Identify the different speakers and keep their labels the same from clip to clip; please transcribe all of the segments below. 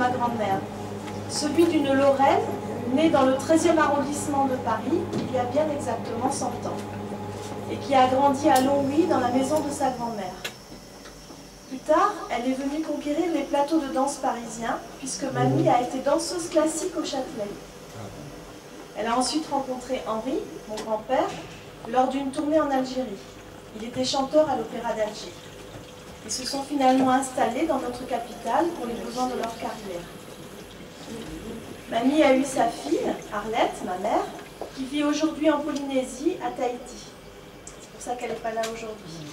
Speaker 1: ma grand-mère, celui d'une Lorraine née dans le 13e arrondissement de Paris il y a bien exactement 100 ans, et qui a grandi à Longwy dans la maison de sa grand-mère. Plus tard, elle est venue conquérir les plateaux de danse parisiens, puisque mamie a été danseuse classique au Châtelet. Elle a ensuite rencontré Henri, mon grand-père, lors d'une tournée en Algérie. Il était chanteur à l'Opéra d'Alger. Ils se sont finalement installés dans notre capitale pour les besoins de leur carrière. Mamie a eu sa fille, Arlette, ma mère, qui vit aujourd'hui en Polynésie, à Tahiti. C'est pour ça qu'elle n'est pas là aujourd'hui.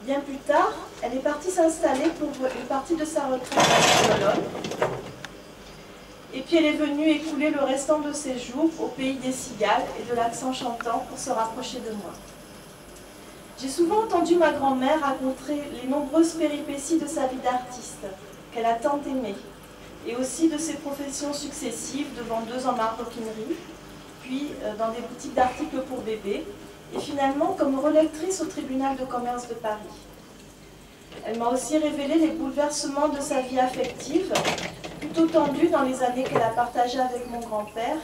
Speaker 1: Bien plus tard, elle est partie s'installer pour une partie de sa retraite à Barcelone. Et puis elle est venue écouler le restant de ses jours au pays des cigales et de l'accent chantant pour se rapprocher de moi. J'ai souvent entendu ma grand-mère raconter les nombreuses péripéties de sa vie d'artiste, qu'elle a tant aimée, et aussi de ses professions successives de vendeuse en maroquinerie, puis dans des boutiques d'articles pour bébés, et finalement comme relectrice au tribunal de commerce de Paris. Elle m'a aussi révélé les bouleversements de sa vie affective, plutôt tendue dans les années qu'elle a partagées avec mon grand-père,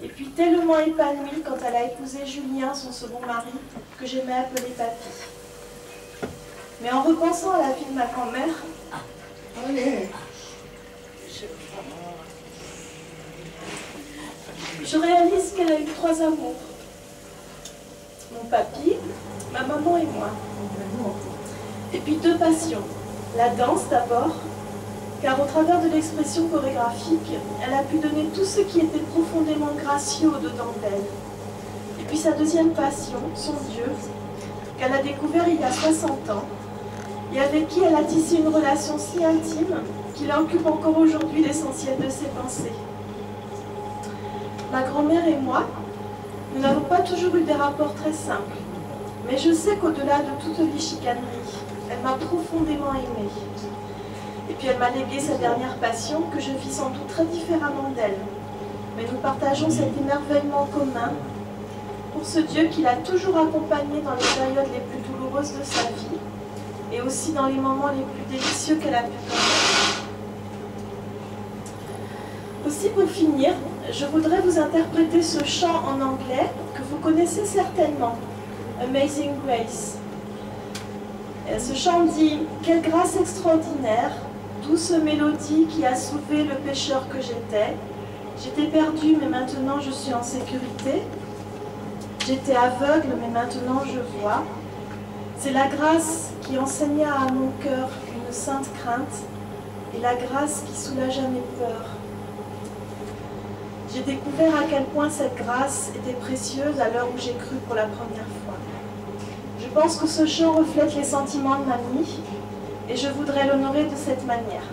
Speaker 1: et puis tellement épanouie quand elle a épousé Julien, son second mari, que j'aimais appeler papy. Mais en repensant à la vie de ma grand-mère, je réalise qu'elle a eu 3 amours. Mon papy, ma maman et moi. Et puis 2 passions. La danse d'abord, car au travers de l'expression chorégraphique, elle a pu donner tout ce qui était profondément gracieux au-dedans d'elle. Et puis sa deuxième passion, son Dieu, qu'elle a découvert il y a 60 ans, et avec qui elle a tissé une relation si intime qu'il occupe encore aujourd'hui l'essentiel de ses pensées. Ma grand-mère et moi, nous n'avons pas toujours eu des rapports très simples, mais je sais qu'au-delà de toute les chicaneries, elle m'a profondément aimée. Et puis elle m'a légué sa dernière passion que je vis sans doute très différemment d'elle. Mais nous partageons cet émerveillement commun pour ce Dieu qui l'a toujours accompagnée dans les périodes les plus douloureuses de sa vie et aussi dans les moments les plus délicieux qu'elle a pu connaître. Aussi pour finir, je voudrais vous interpréter ce chant en anglais que vous connaissez certainement, Amazing Grace. Ce chant dit « Quelle grâce extraordinaire, douce mélodie qui a sauvé le pécheur que j'étais. J'étais perdu, mais maintenant je suis en sécurité. J'étais aveugle, mais maintenant je vois. C'est la grâce qui enseigna à mon cœur une sainte crainte et la grâce qui soulagea mes peurs. J'ai découvert à quel point cette grâce était précieuse à l'heure où j'ai cru pour la première fois. Je pense que ce chant reflète les sentiments de mamie et je voudrais l'honorer de cette manière.